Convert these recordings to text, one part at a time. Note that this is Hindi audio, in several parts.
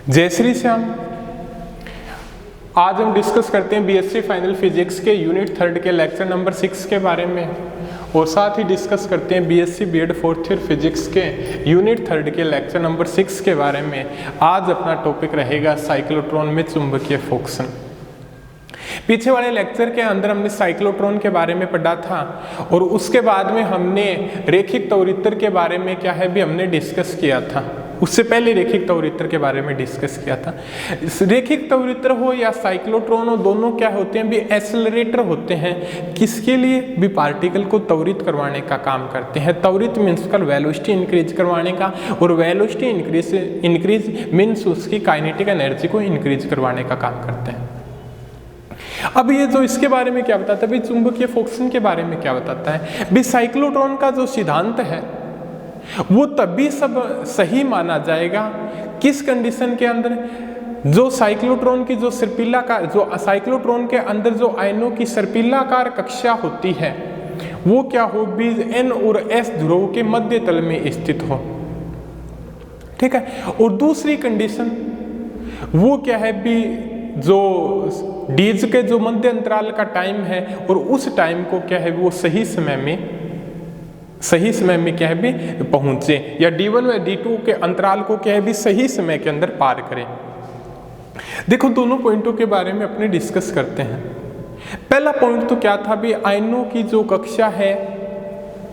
जय श्री श्याम। आज हम डिस्कस करते हैं बीएससी फाइनल फिजिक्स के यूनिट 3 के लेक्चर नंबर 6 के बारे में, और साथ ही डिस्कस करते हैं BSc BEd 4th year physics के यूनिट 3 के लेक्चर नंबर 6 के बारे में। आज अपना टॉपिक रहेगा साइक्लोट्रॉन में चुंबकीय फोर्सन। पीछे वाले लेक्चर के अंदर हमने साइक्लोट्रॉन के बारे में पढ़ा था, और उसके बाद में हमने रेखिक त्वरित्र के बारे में क्या है भी हमने डिस्कस किया था। उससे पहले रेखिक त्वरित्र के बारे में डिस्कस किया था। रेखिक त्वरित्र हो या साइक्लोट्रॉन हो, दोनों क्या होते हैं भी एक्सेलरेटर होते हैं। किसके लिए भी? पार्टिकल को त्वरित करवाने का काम करते हैं। त्वरित मीन्स कर वेलोसिटी इंक्रीज करवाने का, और वेलोसिटी इंक्रीज मीन्स उसकी काइनेटिक एनर्जी को इंक्रीज करवाने का काम करते हैं। अब ये जो इसके बारे में क्या बताता है भी, चुंबकीय फोर्सन के बारे में क्या बताता है भी, साइक्लोट्रॉन का जो सिद्धांत है वो तभी सब सही माना जाएगा किस कंडीशन के अंदर, जो साइक्लोट्रॉन की जो सर्पिलाकार, जो साइक्लोट्रॉन के अंदर जो आयनों की सर्पिलाकार कक्षा होती है वो क्या हो भी N और S ध्रुव के मध्य तल में स्थित हो। ठीक है। और दूसरी कंडीशन वो क्या है भी, जो डीज के जो मध्य अंतराल का टाइम है और उस टाइम को क्या है वो सही समय में क्या है भी पहुंचे, या D1 व D2 के अंतराल को क्या है भी सही समय के अंदर पार करें। देखो दोनों पॉइंटों के बारे में अपने डिस्कस करते हैं। पहला पॉइंट तो क्या था भी, आयनों की जो कक्षा है,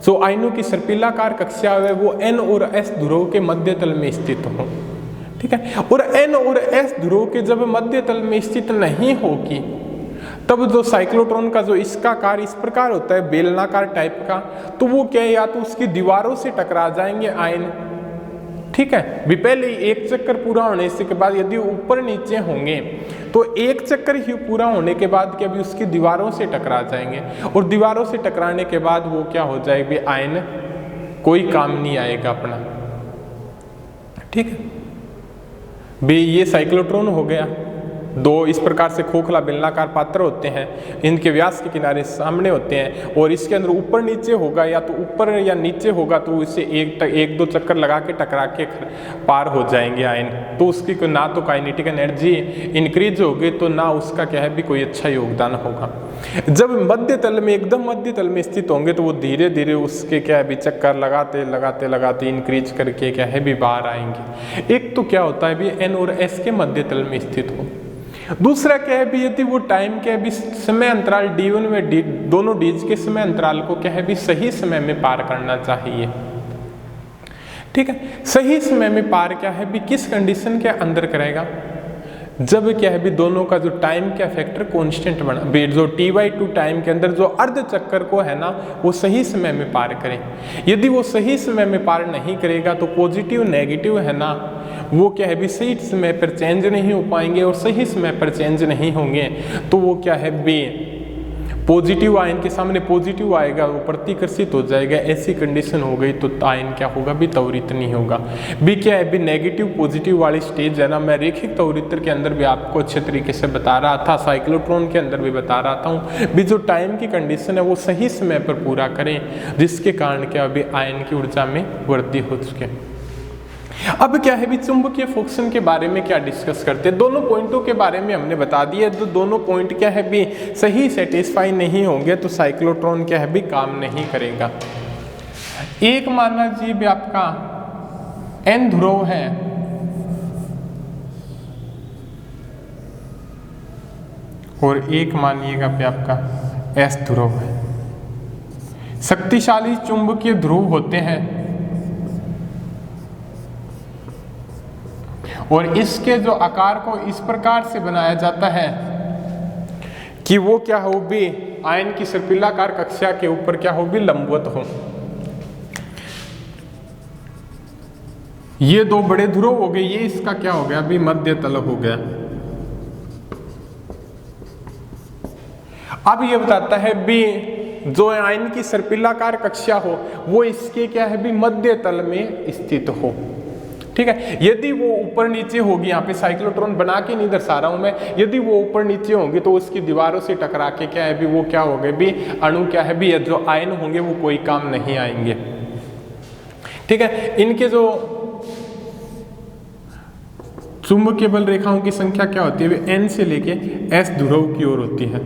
जो आयनों की सर्पिलाकार कक्षा है वो N और S ध्रुव के मध्य तल में स्थित हो। ठीक है। और N और S ध्रुव के जब मध्य तल में स्थित नहीं होगी तब जो साइक्लोट्रॉन का जो इसका आकार इस प्रकार होता है बेलनाकार टाइप का, तो वो क्या है या तो उसकी दीवारों से टकरा जाएंगे आयन। ठीक है। भी पहले एक चक्कर पूरा होने से के बाद यदि ऊपर नीचे होंगे तो एक चक्कर ही पूरा होने के बाद क्या भी उसकी दीवारों से टकरा जाएंगे, और दीवारों से टकराने के बाद वो क्या हो जाएगी, आयन कोई काम नहीं आएगा अपना। ठीक है भी, ये साइक्लोट्रॉन हो गया। दो इस प्रकार से खोखला बेलनाकार पात्र होते हैं, इनके व्यास के किनारे सामने होते हैं, और इसके अंदर ऊपर नीचे होगा या तो ऊपर या नीचे होगा तो इसे एक दो चक्कर लगा के टकरा के पार हो जाएंगे आयन। तो उसकी ना तो काइनेटिक एनर्जी इंक्रीज होगी, तो ना उसका क्या है भी कोई अच्छा योगदान होगा। जब मध्य तल में एकदम मध्य तल में स्थित होंगे तो वो धीरे धीरे उसके क्या है भी चक्कर लगाते इंक्रीज करके क्या है भी बाहर आएंगे। एक तो क्या होता है भी N और S के मध्य तल में स्थित हो। दूसरा क्या है भी, यदि वो टाइम क्या है भी समय अंतराल D1 में दोनों डीज के समय अंतराल को क्या है भी सही समय में पार करना चाहिए। ठीक है। सही समय में पार क्या है भी किस कंडीशन के अंदर करेगा, जब क्या है भी दोनों का जो टाइम का फैक्टर कांस्टेंट बना, जो T/2 टाइम के अंदर जो अर्ध चक्कर को है ना वो सही समय में पार करें। यदि वो सही समय में पार नहीं करेगा तो पॉजिटिव नेगेटिव है ना वो क्या है भी सही समय पर चेंज नहीं हो पाएंगे, और सही समय पर चेंज नहीं होंगे तो वो क्या है भी पॉजिटिव आयन के सामने पॉजिटिव आएगा, वो प्रतिकर्षित हो जाएगा। ऐसी कंडीशन हो गई तो आयन क्या होगा भी त्वरित नहीं होगा। भी क्या है भी नेगेटिव पॉजिटिव वाली स्टेज है ना, मैं रेखिक त्वरित्र के अंदर भी आपको अच्छे तरीके से बता रहा था, साइक्लोट्रॉन के अंदर भी बता रहा था भी जो टाइम की कंडीशन है वो सही समय पर पूरा करें, जिसके कारण क्या अभी आयन की ऊर्जा में वृद्धि हो चुके। अब क्या है भी चुंबकीय फोर्सन के बारे में क्या डिस्कस करते हैं। दोनों पॉइंटों के बारे में हमने बता दिया, तो दोनों पॉइंट क्या है भी सही सेटिस्फाई नहीं होंगे तो साइक्लोट्रॉन क्या है भी काम नहीं करेगा। एक माना जी भी आपका N ध्रुव है और एक मानिएगा भी आपका S ध्रुव है। शक्तिशाली चुंबकीय ध्रुव होते हैं, और इसके जो आकार को इस प्रकार से बनाया जाता है कि वो क्या हो भी आयन की सर्पिलाकार कक्षा के ऊपर क्या हो भी लंबवत हो। ये दो बड़े ध्रुव हो गए, ये इसका क्या हो गया भी मध्य तल हो गया। अब ये बताता है भी जो आयन की सर्पिलाकार कक्षा हो वो इसके क्या है भी मध्य तल में स्थित हो। ठीक है। यदि वो ऊपर नीचे होगी, यहाँ पे साइक्लोट्रॉन बना के नहीं दर्शा रहा हूं मैं, यदि वो ऊपर नीचे होंगी तो उसकी दीवारों से टकरा के क्या है भी वो क्या हो गए भी अणु क्या है भी जो आयन होंगे वो कोई काम नहीं आएंगे। ठीक है। इनके जो चुंबकीय बल रेखाओं की संख्या क्या होती है, वे n से लेके s ध्रुव की ओर होती है।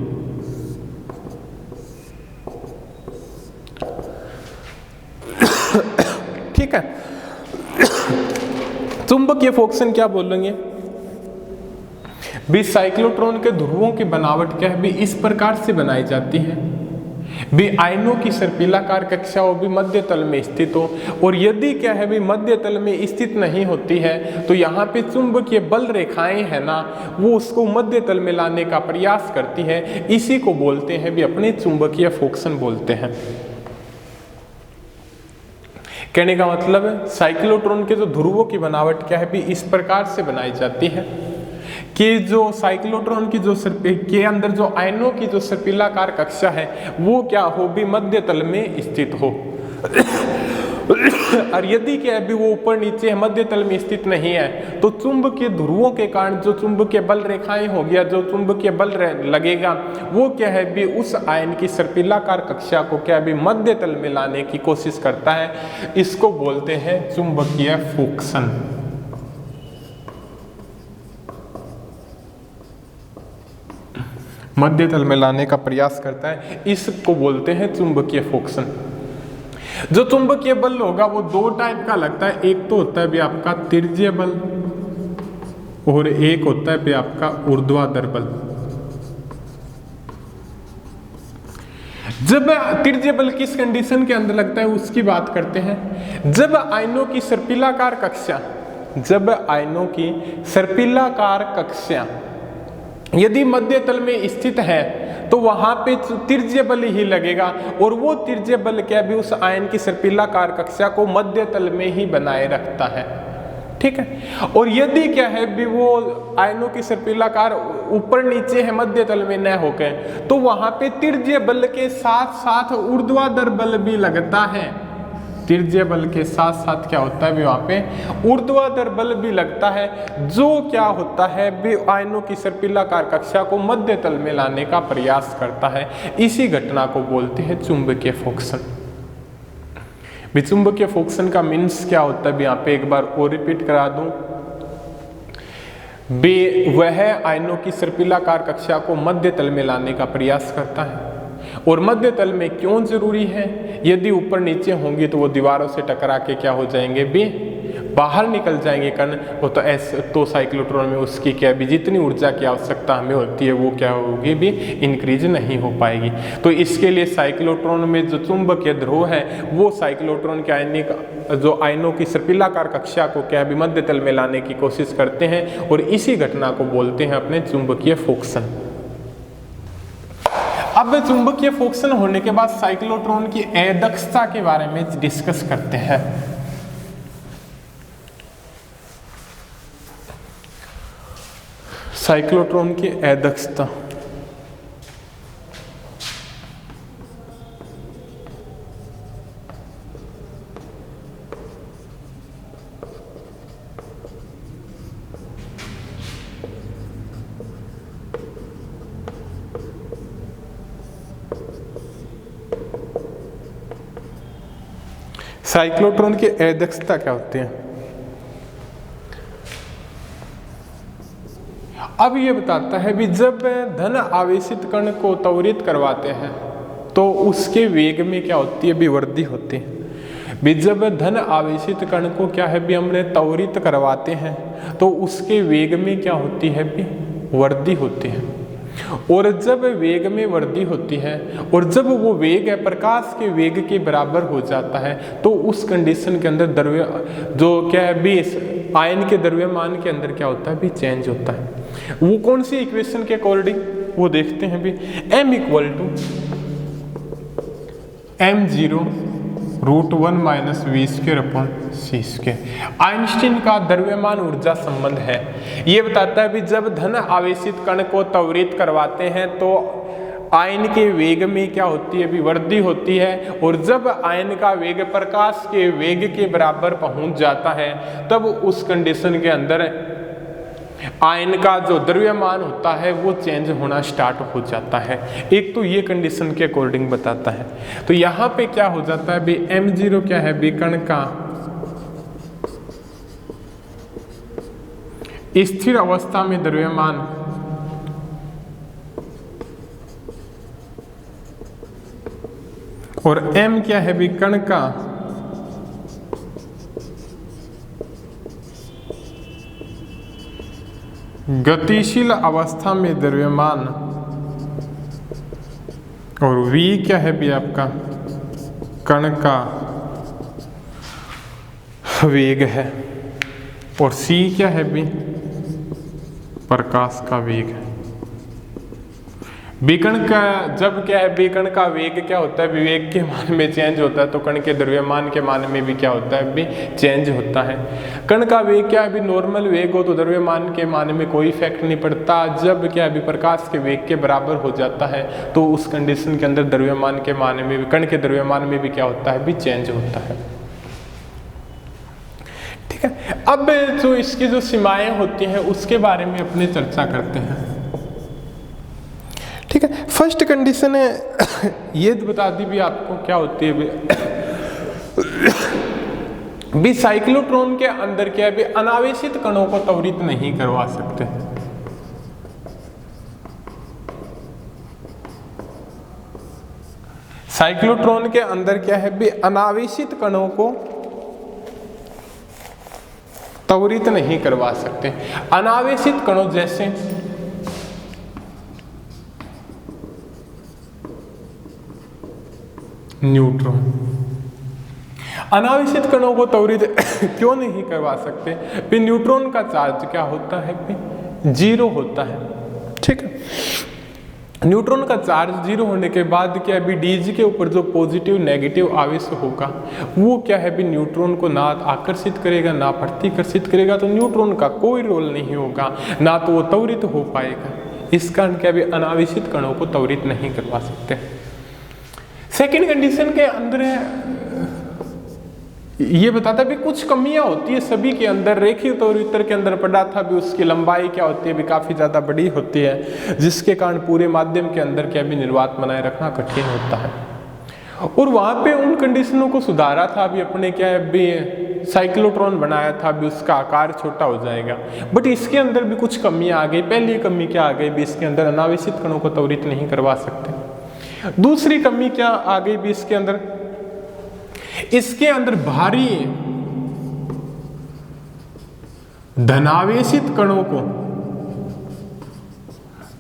ठीक है। चुंबकीय फोर्सन क्या बोलेंगे भी, साइक्लोट्रॉन के ध्रुवों की बनावट क्या है भी, इस प्रकार से बनाई जाती है भी, आयनों की सर्पिलाकार कक्षा हो भी मध्य तल में स्थित हो, और यदि क्या है भी मध्य तल में स्थित नहीं होती है तो यहाँ पे चुंबकीय बल रेखाएं है ना, वो उसको मध्य तल में लाने का प्रयास करती है। इसी को बोलते हैं भी अपने चुंबकीय फोर्सन बोलते हैं। कहने का मतलब है साइक्लोट्रॉन के जो ध्रुवों की बनावट क्या है भी, इस प्रकार से बनाई जाती है कि जो साइक्लोट्रॉन की जो के अंदर जो आयनों की जो सर्पिलाकार कक्षा है वो क्या हो भी मध्य तल में स्थित हो। और यदि क्या है भी वो ऊपर नीचे है, मध्य तल में स्थित नहीं है, तो चुंबकीय ध्रुवों के कारण जो चुंबकीय बल रेखाएं हो गया, जो चुंबकीय बल लगेगा वो क्या है भी उस आयन की सर्पिलाकार कक्षा को क्या है भी मध्य तल में लाने की कोशिश करता है। इसको बोलते हैं चुंबकीय फोर्सन। मध्य तल में लाने का प्रयास करता है, इसको बोलते हैं चुंबकीय फोर्सन। जो चुंबकीय बल होगा वो दो टाइप का लगता है, एक तो होता है भी आपका तिर्य्य बल और एक होता है भी आपका ऊर्ध्वाधर बल। जब तिर्य्य बल किस कंडीशन के अंदर लगता है उसकी बात करते हैं, जब आयनों की सर्पिलाकार कक्षा, जब आयनों की सर्पिलाकार कक्षा यदि मध्य तल में स्थित है तो वहां पे तिर्य्य बल ही लगेगा, और वो तिर्य्य बल क्या भी उस आयन की सर्पिलाकार कक्षा को मध्य तल में ही बनाए रखता है। ठीक है। और यदि क्या है भी वो आयनों की सर्पिलाकार ऊपर नीचे है, मध्य तल में न होकर, तो वहां पे तिर्य्य बल के साथ साथ ऊर्ध्वाधर बल भी लगता है। तिर्य्य बल के साथ साथ क्या होता है भी वहां पे ऊर्ध्वाधर बल भी लगता है, जो क्या होता है भी आयनों की सर्पिलाकार कक्षा को मध्य तल में लाने का प्रयास करता है। इसी घटना को बोलते हैं चुंबकीय फोर्सन। भी चुंबकीय फोर्सन का मीन्स क्या होता है भी यहाँ पे एक बार और रिपीट करा दूं, बे वह आयनों की सर्पिलाकार कक्षा को मध्य तल में लाने का प्रयास करता है। और मध्य तल में क्यों जरूरी है, यदि ऊपर नीचे होंगी तो वो दीवारों से टकरा के क्या हो जाएंगे भी बाहर निकल जाएंगे कण, वो तो ऐसे तो साइक्लोट्रॉन में उसकी क्या भी जितनी ऊर्जा की आवश्यकता हमें होती है वो क्या होगी भी इंक्रीज नहीं हो पाएगी। तो इसके लिए साइक्लोट्रॉन में जो चुंबकीय ध्रुव है वो साइक्लोट्रॉन के आयनिक जो आयनों की सर्पिलाकार कक्षा को क्या भी मध्य तल में लाने की कोशिश करते हैं, और इसी घटना को बोलते हैं अपने चुंबकीय फोर्सन। अब चुंबकीय फोर्सन होने के बाद साइक्लोट्रॉन की अदक्षता के बारे में डिस्कस करते हैं। साइक्लोट्रॉन की अदक्षता, साइक्लोट्रॉन की अदक्षता क्या होती है? अब ये बताता है भी जब धन आवेशित कण को त्वरित करवाते हैं तो उसके वेग में क्या होती है भी वृद्धि होती है। भी जब धन आवेशित कण को क्या है भी हमने त्वरित करवाते हैं तो उसके वेग में क्या होती है भी वृद्धि होती है। और जब वेग में वृद्धि होती है और जब वो वेग है प्रकाश के वेग के बराबर हो जाता है तो उस कंडीशन के अंदर द्रव्य जो क्या है भी आयन के द्रव्यमान के अंदर क्या होता है भी चेंज होता है। वो कौन सी इक्वेशन के अकॉर्डिंग वो देखते हैं भी, m equal to m0 √1 - v²/c²। Einstein का द्रव्यमान ऊर्जा संबंध है। ये बताता है भी जब धन आवेशित कण को त्वरित करवाते हैं तो आयन के वेग में क्या होती है भी वृद्धि होती है, और जब आयन का वेग प्रकाश के वेग के बराबर पहुंच जाता है तब उस कंडीशन के अंदर आयन का जो द्रव्यमान होता है वो चेंज होना स्टार्ट हो जाता है। एक तो ये कंडीशन के अकॉर्डिंग बताता है। तो यहाँ पे क्या हो जाता है भी m0 क्या है भी कण का स्थिर अवस्था में द्रव्यमान और m क्या है भी कण का गतिशील अवस्था में द्रव्यमान और v क्या है भी आपका कण का वेग है और c क्या है भी प्रकाश का वेग है। विकर्ण का जब क्या है विकर्ण का वेग क्या होता है, विवेक के मान में चेंज होता है, तो कण के द्रव्यमान के मान में भी क्या होता है भी चेंज होता है। कण का वेग क्या है भी नॉर्मल वेग हो तो द्रव्यमान के मान में कोई इफेक्ट नहीं पड़ता। जब क्या है भी प्रकाश के वेग के बराबर हो जाता है तो उस कंडीशन के अंदर द्रव्यमान के मान में भी कण के द्रव्यमान में भी क्या होता है भी चेंज होता है। ठीक है, अब जो इसकी जो सीमाएं होती हैं उसके बारे में अपने चर्चा करते हैं। ठीक है, फर्स्ट कंडीशन है ये बता दी भी आपको क्या होती है भी साइक्लोट्रॉन के अंदर क्या है भी अनावेशित कणों को त्वरित नहीं करवा सकते। साइक्लोट्रॉन के अंदर क्या है भी अनावेशित कणों को त्वरित नहीं करवा सकते। अनावेशित कणों जैसे न्यूट्रॉन, अनावेशित कणों को त्वरित क्यों नहीं करवा सकते भी न्यूट्रॉन का चार्ज क्या होता है भी जीरो होता है। ठीक है, न्यूट्रॉन का चार्ज जीरो होने के बाद क्या है भी डीज के ऊपर जो पॉजिटिव नेगेटिव आवेश होगा वो क्या है भी न्यूट्रॉन को ना आकर्षित करेगा ना प्रतिकर्षित करेगा, तो न्यूट्रॉन का कोई रोल नहीं होगा, ना तो वो त्वरित हो पाएगा। इस कारण क्या भी अनावेशित कणों को त्वरित नहीं करवा सकते। सेकेंड कंडीशन के अंदर ये बताता है भी कुछ कमियां होती है सभी के अंदर। रेखीय त्वरितर के अंदर पढ़ा था भी उसकी लंबाई क्या होती है भी काफी ज्यादा बड़ी होती है, जिसके कारण पूरे माध्यम के अंदर क्या भी निर्वात बनाए रखना कठिन होता है। और वहां पे उन कंडीशनों को सुधारा था भी अपने क्या है भी साइक्लोट्रॉन बनाया था भी उसका आकार छोटा हो जाएगा, बट इसके अंदर भी कुछ कमियां आ गई। पहली कमी क्या आ गई भी इसके अंदर अनावेशित कणों को त्वरित नहीं करवा सकते। दूसरी कमी क्या आ गई भी इसके अंदर भारी धनावेशित कणों को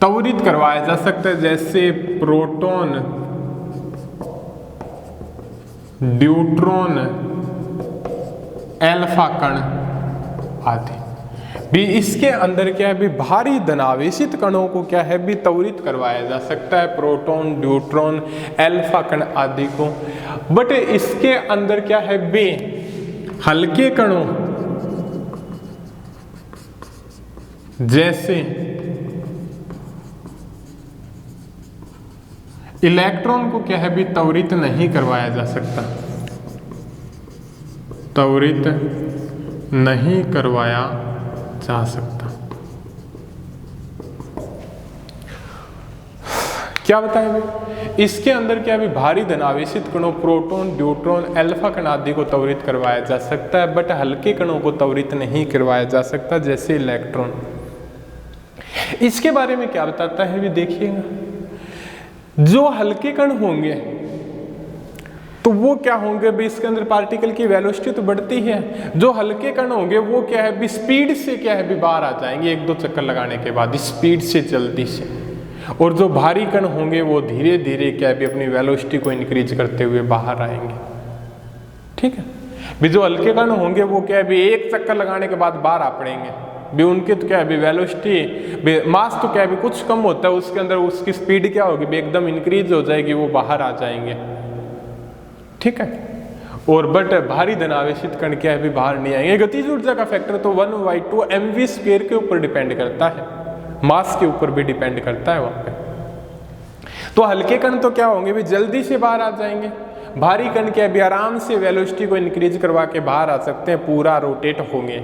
त्वरित करवाया जा सकता है, जैसे प्रोटॉन, ड्यूट्रॉन, अल्फा कण आदि भी। इसके अंदर क्या है भी भारी धनावेशित कणों को क्या है भी त्वरित करवाया जा सकता है, प्रोटॉन, ड्यूट्रॉन, अल्फा कण आदि को। बट इसके अंदर क्या है भी हल्के कणों जैसे इलेक्ट्रॉन को क्या है भी त्वरित नहीं करवाया जा सकता, त्वरित नहीं करवाया जा सकता। क्या बताएं भाई, इसके अंदर क्या भी भारी धनावेशित कणों प्रोटॉन, ड्यूट्रॉन, अल्फा कण आदि को त्वरित करवाया जा सकता है, बट हल्के कणों को त्वरित नहीं करवाया जा सकता, जैसे इलेक्ट्रॉन। इसके बारे में क्या बताता है भी देखिएगा, जो हल्के कण होंगे तो वो क्या होंगे भी इसके अंदर पार्टिकल की वेलोसिटी तो बढ़ती है। जो हल्के कण होंगे वो क्या है भी स्पीड से क्या है भी बाहर आ जाएंगे, एक दो चक्कर लगाने के बाद स्पीड से, जल्दी से। और जो भारी कण होंगे वो धीरे धीरे क्या है भी अपनी वेलोसिटी को इंक्रीज करते हुए बाहर आएंगे। ठीक है, भी जो हल्के कण होंगे वो क्या है भी एक चक्कर लगाने के बाद बाहर आ पड़ेंगे भी। उनके तो क्या है भी वेलोसिटी मास तो क्या है भी कुछ कम होता है, उसके अंदर उसकी स्पीड क्या होगी भी एकदम इंक्रीज हो जाएगी, वो बाहर आ जाएंगे। ठीक है, और बट भारी धनावेशित कण क्या है भी बाहर नहीं आएंगे। गतिज ऊर्जा का फैक्टर तो 1/2 mv² के ऊपर डिपेंड करता है, मास के ऊपर भी डिपेंड करता है वहां पे। तो हल्के कण तो क्या होंगे भी जल्दी से बाहर आ जाएंगे, भारी कण क्या है भी आराम से वेलोसिटी को इंक्रीज करवा के बाहर आ सकते हैं, पूरा रोटेट होंगे।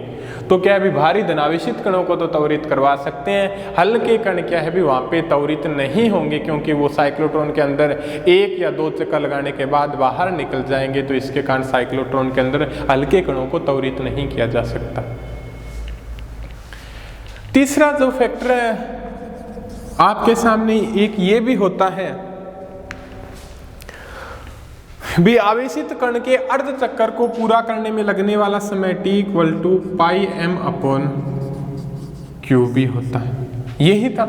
तो क्या है भी भारी धनावेशित कणों को तो त्वरित करवा सकते हैं, हल्के कण क्या है भी वहां पे त्वरित नहीं होंगे, क्योंकि वो साइक्लोट्रॉन के अंदर एक या दो चक्कर लगाने के बाद बाहर निकल जाएंगे। तो इसके कारण साइक्लोट्रॉन के अंदर हल्के कणों को त्वरित नहीं किया जा सकता। तीसरा जो फैक्टर है आपके सामने एक ये भी होता है भी आवेशित कण के अर्ध चक्कर को पूरा करने में लगने वाला समय t = πm/qb होता है। यही था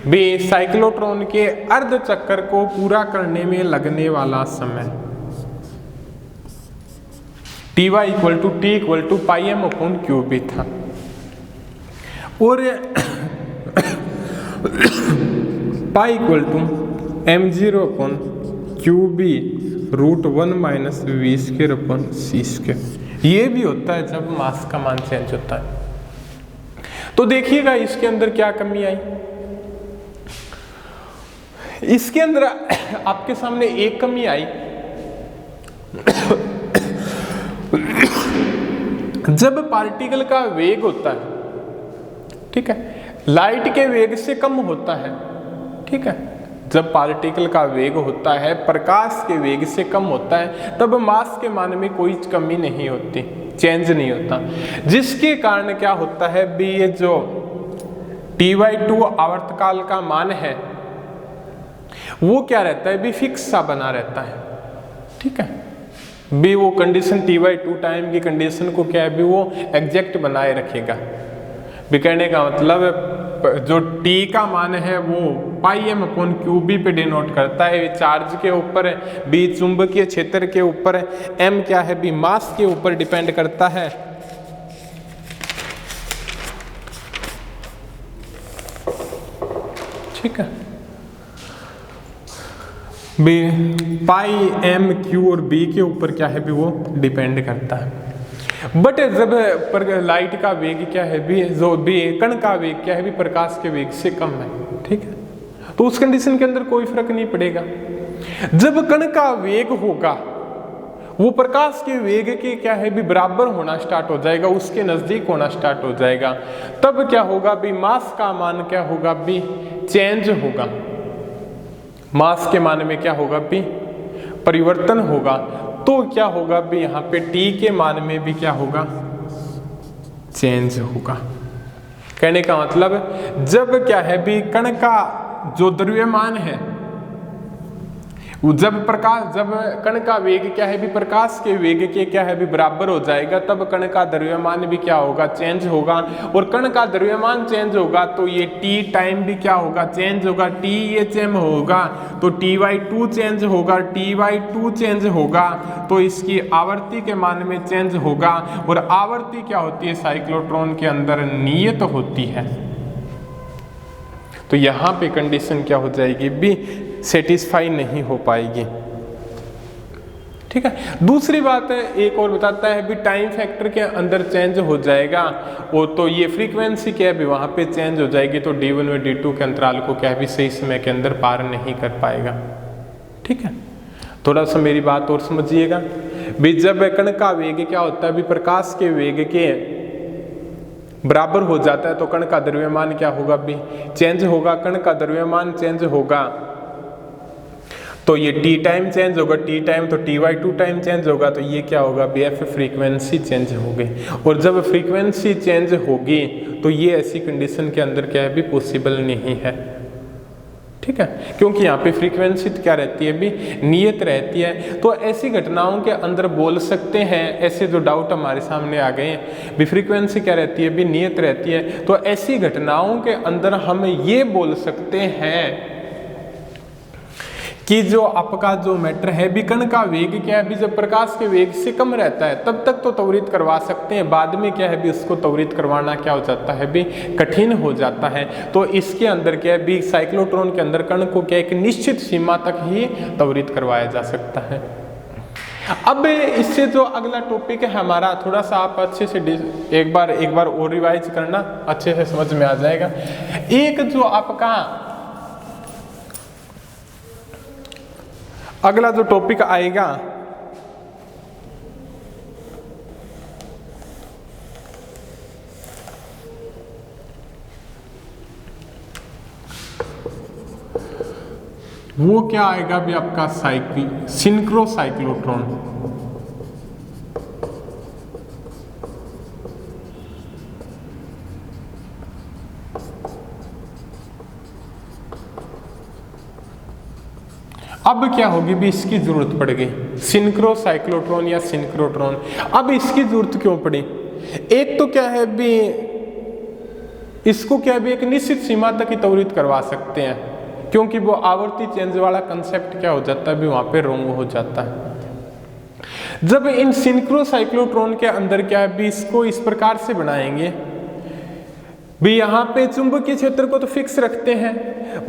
भी साइक्लोट्रॉन के अर्ध चक्कर को पूरा करने में लगने वाला समय t = πm/qb था। और पाई m0/qb √1-v²/c²। ये भी होता है जब मास का मान चेंज होता है। तो देखिएगा इसके अंदर क्या कमी आई। इसके अंदर आपके सामने एक कमी आई जब पार्टिकल का वेग होता है, ठीक है, लाइट के वेग से कम होता है, ठीक है, जब पार्टिकल का वेग होता है प्रकाश के वेग से कम होता है तब मास के मान में कोई कमी नहीं होती, चेंज नहीं होता, जिसके कारण क्या होता है भी ये जो t/2 आवर्तकाल का मान है वो क्या रहता है भी फिक्स सा बना रहता है, ठीक है, भी वो कंडीशन t/2 टाइम की कंडीशन को क्या है भी वो एग्जैक्ट बनाए रखेगा। भी कहने का मतलब जो t का मान है वो πm/qb पे डिनोट करता है, चार्ज के ऊपर, b चुंबकीय क्षेत्र के ऊपर, m क्या है भी मास के ऊपर डिपेंड करता है। ठीक है, बी πm/q और b के ऊपर क्या है भी वो डिपेंड करता है। बट जब लाइट का वेग क्या है भी जो भी कण का वेग क्या है भी प्रकाश के वेग से कम है, ठीक है, तो उस कंडीशन के अंदर कोई फर्क नहीं पड़ेगा। जब कण का वेग होगा वो प्रकाश के वेग के क्या है भी बराबर होना स्टार्ट हो जाएगा, उसके नजदीक होना स्टार्ट हो जाएगा, तब क्या होगा भी मास का मान क्या होगा भी चेंज होगा, मास के मान में क्या होगा भी परिवर्तन होगा। तो क्या होगा भी यहाँ पे t के मान में भी क्या होगा चेंज होगा। कहने का मतलब जब क्या है भी कण का जो द्रव्यमान है जब कण का वेग क्या है भी प्रकाश के वेग के क्या है भी बराबर हो जाएगा तब कण का द्रव्यमान भी क्या होगा चेंज होगा, और कण का द्रव्यमान चेंज होगा तो ये t टाइम भी क्या होगा चेंज होगा, THM होगा तो t/2 चेंज होगा, t/2 चेंज होगा तो इसकी आवर्ती के मान में चेंज होगा, और आवर्ती क्या होती है साइक्लोट्रॉन के अंदर नियत होती है। तो यहाँ पे कंडीशन क्या हो जाएगी भी सेटिस्फाई नहीं हो पाएगी, ठीक है। दूसरी बात है एक और बताता है भी टाइम फैक्टर के अंदर चेंज हो जाएगा, वो तो ये फ्रीक्वेंसी क्या है भी वहाँ पे चेंज हो जाएगी, तो d1 व d2 के अंतराल को क्या है भी सही समय के अंदर पार नहीं कर पाएगा, ठीक है। थोड़ा सा मेरी बात और समझिएगा भी जब कण का वेग क्या होता है भी प्रकाश के वेग के बराबर हो जाता है तो कण का द्रव्यमान क्या होगा भी चेंज होगा, कण का द्रव्यमान चेंज होगा तो ये t टाइम चेंज होगा, t टाइम तो t/2 टाइम चेंज होगा, तो ये क्या होगा भी f फ्रीक्वेंसी चेंज होगी, और जब फ्रीक्वेंसी चेंज होगी तो ये ऐसी कंडीशन के अंदर क्या है भी पॉसिबल नहीं है, ठीक है, क्योंकि यहाँ पे फ्रीक्वेंसी क्या रहती है भी नियत रहती है। तो ऐसी घटनाओं के अंदर बोल सकते हैं, ऐसे जो डाउट हमारे सामने आ गए हैं भी फ्रीक्वेंसी क्या रहती है भी नियत रहती है, तो ऐसी घटनाओं के अंदर हम ये बोल सकते हैं कि जो आपका जो मैटर है भी कण का वेग क्या है भी जब प्रकाश के वेग से कम रहता है तब तक तो त्वरित करवा सकते हैं, बाद में क्या है भी उसको त्वरित करवाना क्या हो जाता है भी कठिन हो जाता है। तो इसके अंदर क्या है भी साइक्लोट्रॉन के अंदर कण को क्या एक निश्चित सीमा तक ही त्वरित करवाया जा सकता है। अब इससे जो अगला टॉपिक है हमारा, थोड़ा सा आप अच्छे से एक बार और रिवाइज करना, अच्छे से समझ में आ जाएगा। एक जो आपका अगला जो टॉपिक आएगा वो क्या आएगा भी आपका सिंक्रोसाइक्लोट्रॉन। अब क्या होगी भी इसकी जरूरत पड़ गई सिंक्रो साइक्लोट्रॉन या सिंक्रोट्रॉन। अब इसकी जरूरत क्यों पड़ी? एक तो क्या है भी इसको क्या है भी एक निश्चित सीमा तक ही त्वरित करवा सकते हैं, क्योंकि वो आवर्ती चेंज वाला कंसेप्ट क्या हो जाता है भी वहां पे रॉन्ग हो जाता है। जब इन सिंक्रो साइक्लोट्रॉन के अंदर क्या है भी इसको इस प्रकार से बनाएंगे भी यहाँ पे चुंबकीय क्षेत्र को तो फिक्स रखते हैं,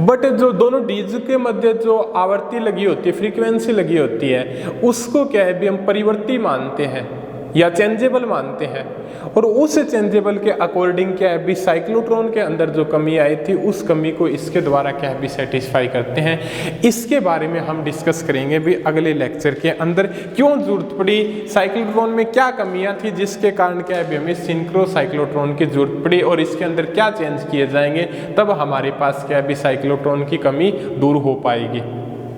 बट जो दोनों डीज के मध्य जो आवर्ती लगी होती है, फ्रीक्वेंसी लगी होती है, उसको क्या है भी हम परिवर्ती मानते हैं या चेंजेबल मानते हैं। और उस चेंजेबल के अकॉर्डिंग क्या है भी साइक्लोट्रॉन के अंदर जो कमी आई थी उस कमी को इसके द्वारा क्या है भी सेटिस्फाई करते हैं। इसके बारे में हम डिस्कस करेंगे भी अगले लेक्चर के अंदर, क्यों जरूरत पड़ी, साइक्लोट्रॉन में क्या कमियां थी जिसके कारण क्या है भी हमें सिंक्रो साइक्लोट्रॉन की जरूरत पड़ी, और इसके अंदर क्या चेंज किए जाएंगे, तब हमारे पास क्या है भी साइक्लोट्रॉन की कमी दूर हो पाएगी।